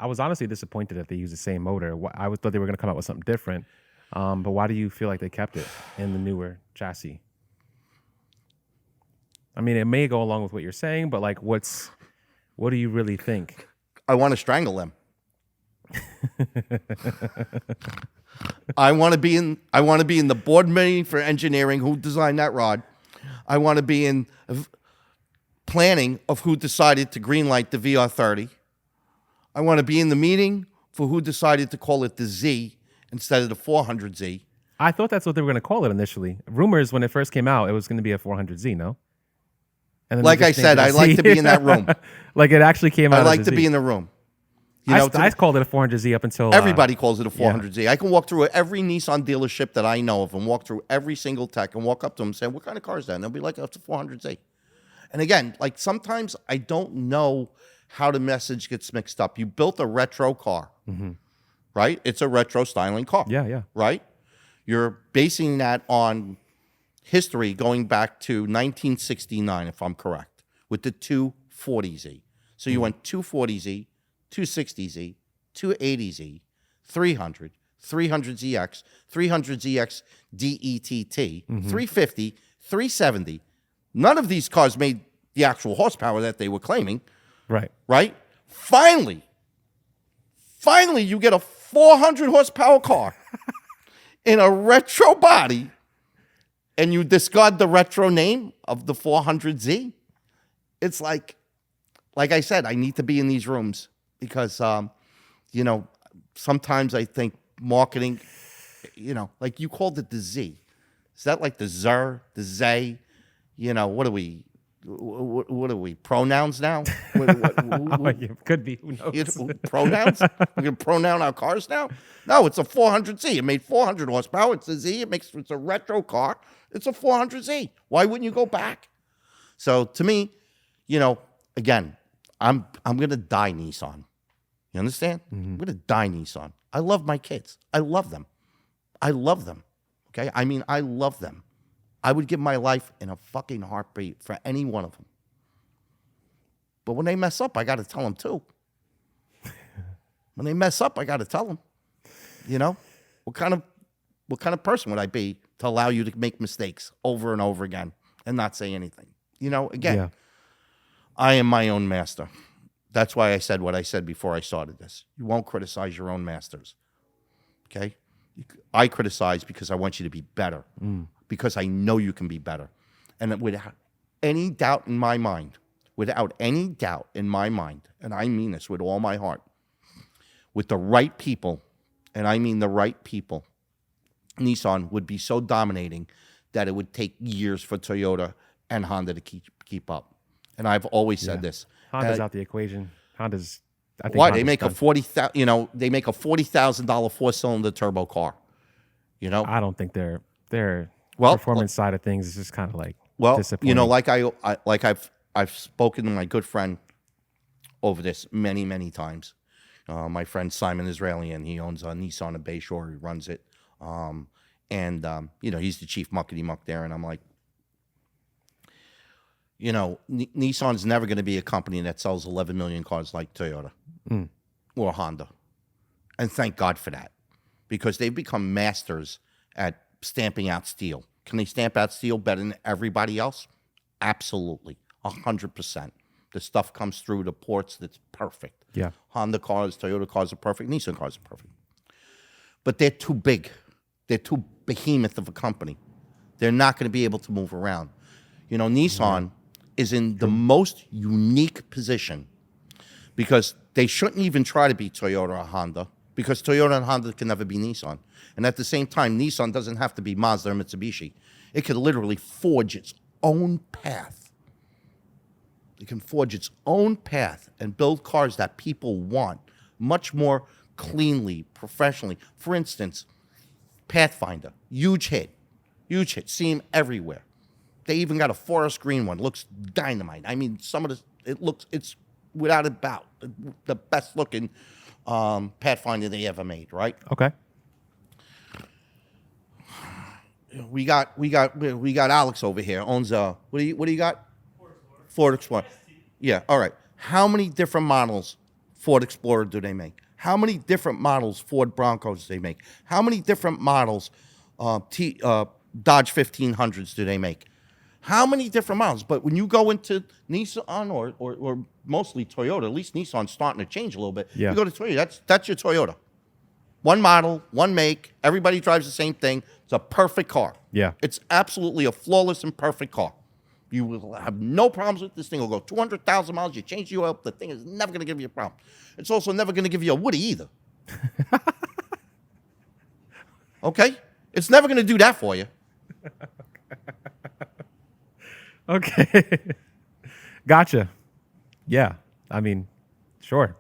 I was honestly disappointed that they used the same motor. I thought they were going to come out with something different. But why do you feel like they kept it in the newer chassis? I mean, it may go along with what you're saying, but like, what do you really think? I want to strangle them. I want to be in the board meeting for engineering who designed that rod. I want to be in planning of who decided to greenlight the VR30. I want to be in the meeting for who decided to call it the Z instead of the 400Z. I thought that's what they were going to call it initially. Rumors when it first came out, it was going to be a 400Z, no? And then like I said, I like to be in that room. Like it actually came out. I like to be in the room. You know, I called it a 400Z up until everybody calls it a 400Z. I can walk through every Nissan dealership that I know of and walk through every single tech and walk up to them and say, "What kind of car is that?" And they'll be like, "Oh, it's a 400Z." And again, like sometimes I don't know how the message gets mixed up. You built a retro car, right? It's a retro styling car. Yeah. Right? You're basing that on history going back to 1969, if I'm correct, with the 240Z. So you went 240Z, 260Z, 280Z, 300, 300ZX, 300ZX DETT, 350, 370. None of these cars made the actual horsepower that they were claiming. Right. Right? Finally, you get a 400 horsepower car in a retro body and you discard the retro name of the 400Z. It's like I said, I need to be in these rooms because, sometimes I think marketing, like you called it the Z. Is that like the Zer, the Zay? What are we? What are we? Pronouns now? Could be. Who knows? Pronouns? We're going to pronoun our cars now? No, it's a 400Z. It made 400 horsepower. It's a Z. It's a retro car. It's a 400Z. Why wouldn't you go back? So to me, again, I'm going to die Nissan. You understand? I'm going to die Nissan. I love my kids. I love them. Okay? I mean, I love them. I would give my life in a fucking heartbeat for any one of them. But when they mess up, I got to tell them too. When they mess up, I got to tell them. What kind of person would I be to allow you to make mistakes over and over again and not say anything? Again, I am my own master. That's why I said what I said before I started this. You won't criticize your own masters. Okay? I criticize because I want you to be better. Because I know you can be better. And without any doubt in my mind, and I mean this with all my heart, with the right people, and I mean the right people, Nissan would be so dominating that it would take years for Toyota and Honda to keep up. And I've always said this. Honda's out the equation. I think why? Honda's They make done. a $40,000 four-cylinder turbo car. I don't think their Well, performance side of things is just kind of like well, disappointing. I've spoken to my good friend over this many, many times. My friend Simon Israelian, he owns a Nissan in Bayshore. He runs it. He's the chief muckety-muck there. And I'm like, Nissan's never going to be a company that sells 11 million cars like Toyota or Honda. And thank God for that. Because they've become masters at stamping out steel. Can they stamp out steel better than everybody else? Absolutely. 100%. The stuff comes through the ports that's perfect. Yeah. Honda cars, Toyota cars are perfect. Nissan cars are perfect. But they're too big. They're too behemoth of a company. They're not going to be able to move around. Nissan is in the most unique position because they shouldn't even try to be Toyota or Honda because Toyota and Honda can never be Nissan. And at the same time, Nissan doesn't have to be Mazda or Mitsubishi. It could literally forge its own path. It can forge its own path and build cars that people want much more cleanly, professionally. For instance, Pathfinder, huge hit. See them everywhere. They even got a forest green one. Looks dynamite. I mean, it's without a doubt the best looking Pathfinder they ever made, right? Okay. We got Alex over here owns a what do you got? Ford Explorer. Yeah, all right. How many different models Ford Explorer do they make? How many different models Ford Broncos do they make? How many different models Dodge 1500s do they make? How many different models? But when you go into Nissan or mostly Toyota, at least Nissan's starting to change a little bit. Yeah. You go to Toyota, that's your Toyota. One model, one make, everybody drives the same thing. It's a perfect car. Yeah. It's absolutely a flawless and perfect car. You will have no problems with this thing. It'll go 200,000 miles. You change you up, the thing is never going to give you a problem. It's also never going to give you a Woody either. Okay? It's never going to do that for you. Okay. Gotcha. Yeah. I mean, sure.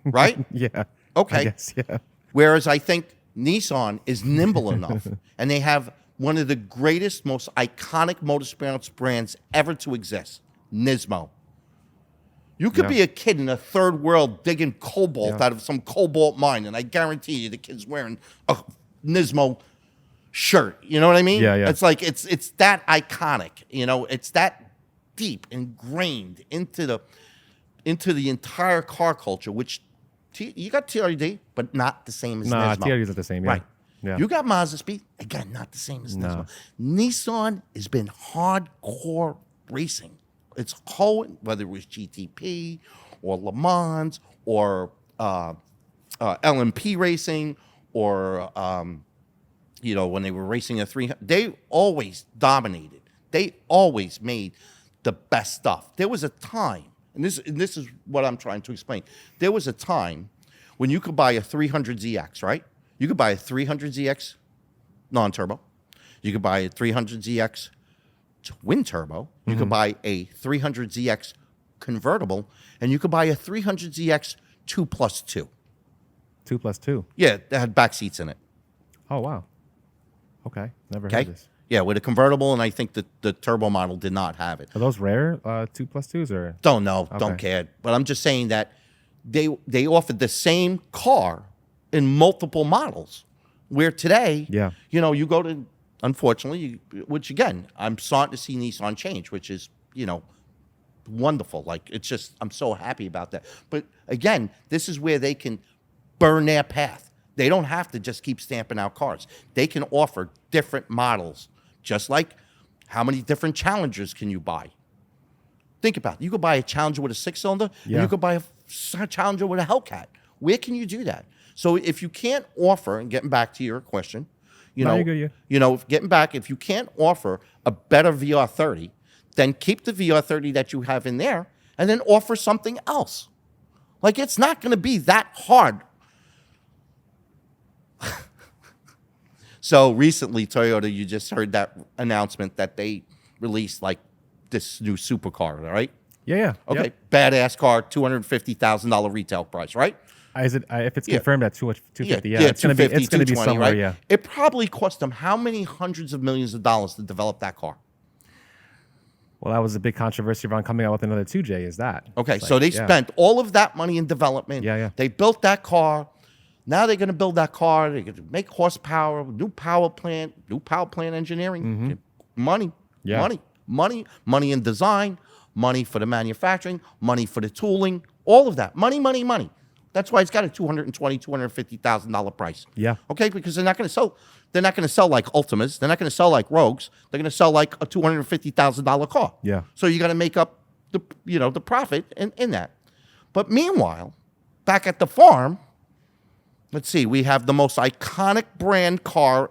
Right? Yeah. Okay. I guess, yeah. Whereas I think Nissan is nimble enough, and they have one of the greatest, most iconic motorsports brands ever to exist, Nismo. You could be a kid in a third world digging cobalt out of some cobalt mine, and I guarantee you the kid's wearing a Nismo shirt. You know what I mean? Yeah, yeah. It's like it's that iconic. You know, it's that deep ingrained into the entire car culture, which you got TRD, but not the same as Nah, Nismo. TRD's not the same. Yeah. Right. Yeah. You got Mazda Speed, again, not the same as No. Nismo. Nissan has been hardcore racing. It's whole, whether it was GTP or Le Mans or LMP racing or when they were racing a 300, they always dominated. They always made the best stuff. There was a time, and this is what I'm trying to explain. There was a time when you could buy a 300ZX, right? You could buy a 300ZX non-turbo. You could buy a 300ZX twin turbo. You could buy a 300ZX convertible, and you could buy a 300ZX 2+2. 2+2. Yeah, that had back seats in it. Oh, wow. Okay. Never heard Okay. this. Yeah, with a convertible, and I think the turbo model did not have it. Are those rare 2+2s or? Don't know, Okay. don't care. But I'm just saying that they offered the same car in multiple models. Where today, you go to, unfortunately, which again, I'm starting to see Nissan change, which is, wonderful. Like, it's just, I'm so happy about that. But again, this is where they can burn their path. They don't have to just keep stamping out cars. They can offer different models, just like how many different Challengers can you buy? Think about it. You could buy a Challenger with a 6-cylinder, and you could buy a Challenger with a Hellcat. Where can you do that? So if you can't offer, and getting back to your question, if you can't offer a better VR30, then keep the VR30 that you have in there, and then offer something else. Like, it's not going to be that hard. So recently, Toyota, you just heard that announcement that they released like this new supercar, right? Yeah. Okay, Yep. badass car, $250,000 retail price, right? Is it if it's confirmed at 250? Yeah, it's it's gonna be 220, somewhere. right? Yeah. It probably cost them how many hundreds of millions of dollars to develop that car? Well, that was a big controversy around coming out with another 2J. Is that? Okay, It's so like, they spent all of that money in development. Yeah. They built that car. Now they're going to build that car. They're going to make horsepower, new power plant engineering, money, money in design, money for the manufacturing, money for the tooling, all of that. Money. That's why it's got a $250,000 price. Yeah. Okay, because they're not going to sell. They're not going to sell like Ultimas. They're not going to sell like Rogues. They're going to sell like a $250,000 car. Yeah. So you got to make up the profit in that. But meanwhile, back at the farm, let's see, we have the most iconic brand car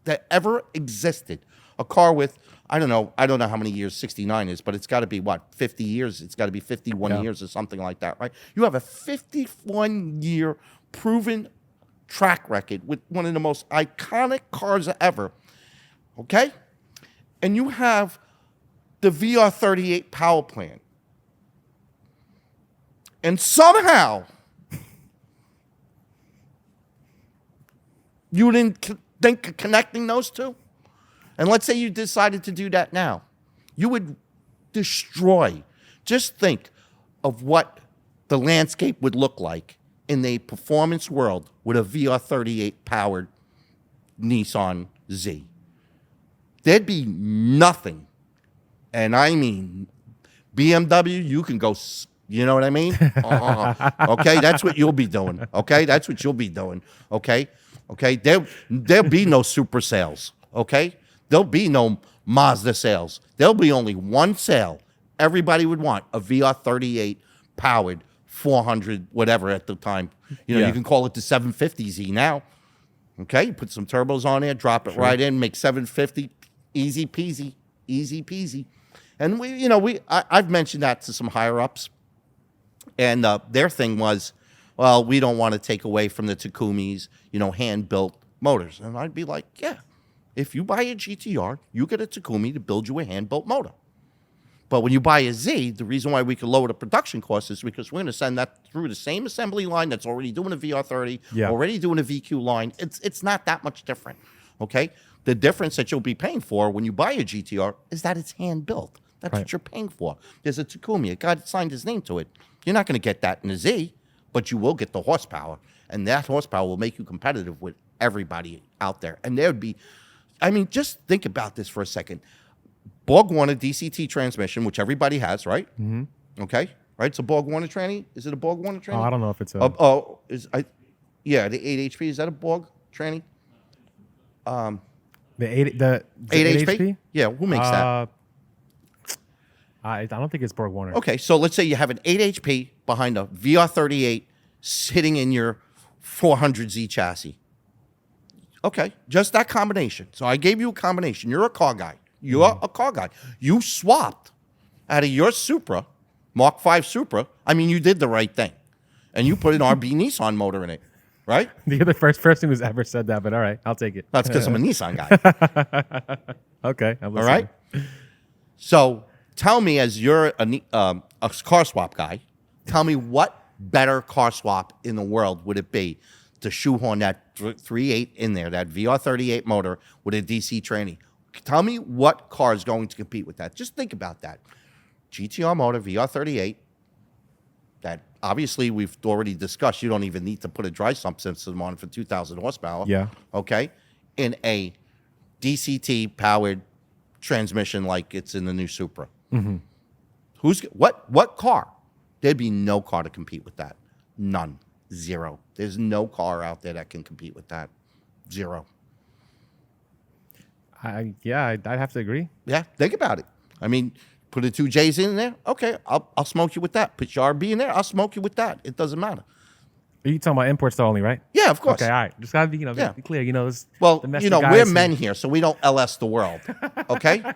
that ever existed. A car with, I don't know how many years 69 is, but it's got to be, 50 years? It's got to be 51 years or something like that, right? You have a 51-year proven track record with one of the most iconic cars ever, okay? And you have the VR38 power plant. And somehow you didn't think of connecting those two? And let's say you decided to do that now. You would destroy. Just think of what the landscape would look like in a performance world with a VR38 powered Nissan Z. There'd be nothing. And I mean, BMW, you can go You know what I mean? Okay, that's what you'll be doing. Okay, that's what you'll be doing. Okay, okay. There'll be no super sales. Okay, there'll be no Mazda sales. There'll be only one sale. Everybody would want a VR38 powered 400 whatever at the time. You know, Yeah. you can call it the 750Z now. Okay, you put some turbos on there, drop it right in, make 750, easy peasy, easy peasy. And I've mentioned that to some higher ups, and their thing was, well, we don't want to take away from the Takumis, hand built motors. And I'd be like, yeah, if you buy a GTR, you get a Takumi to build you a hand built motor. But when you buy a Z, the reason why we can lower the production cost is because we're going to send that through the same assembly line that's already doing a VR30, already doing a VQ line. It's not that much different, okay? The difference that you'll be paying for when you buy a GTR is that it's hand-built. That's what you're paying for. There's a Takumi. A guy that signed his name to it. You're not going to get that in a Z, but you will get the horsepower. And that horsepower will make you competitive with everybody out there. And there would be, just think about this for a second. Borg Warner DCT transmission, which everybody has, right? Mm-hmm. Okay, right. It's a Borg Warner tranny. Is it a Borg Warner tranny? Oh, I don't know if it's a. Yeah, the 8 HP. Is that a Borg tranny? The 8 HP? Yeah, who makes that? I don't think it's Borg Warner. Okay, so let's say you have an 8 HP behind a VR38 sitting in your 400Z chassis. Okay, just that combination. So I gave you a combination. You're a car guy. You're a car guy. You swapped out of your Supra, Mark V Supra. You did the right thing. And you put an RB Nissan motor in it, right? You're the first person who's ever said that, but all right, I'll take it. That's because I'm a Nissan guy. Okay, I'm All listening. right? So tell me, as you're a car swap guy, tell me what better car swap in the world would it be to shoehorn that 3.8 in there, that VR38 motor with a DC tranny? Tell me what car is going to compete with that. Just think about that. GTR motor, VR38, that obviously we've already discussed. You don't even need to put a dry sump system on for 2,000 horsepower. Yeah. Okay? In a DCT powered transmission like it's in the new Supra. Mm-hmm. What car? There'd be no car to compete with that. None. Zero. There's no car out there that can compete with that. Zero. I'd have to agree. Yeah, think about it. Put the 2 J's in there. Okay, I'll smoke you with that. Put your RB in there. I'll smoke you with that. It doesn't matter. Are you talking about imports though only, right? Yeah, of course. Okay, all right. Just gotta be, be clear. Well, domestic we're guys men here, so we don't LS the world. Okay,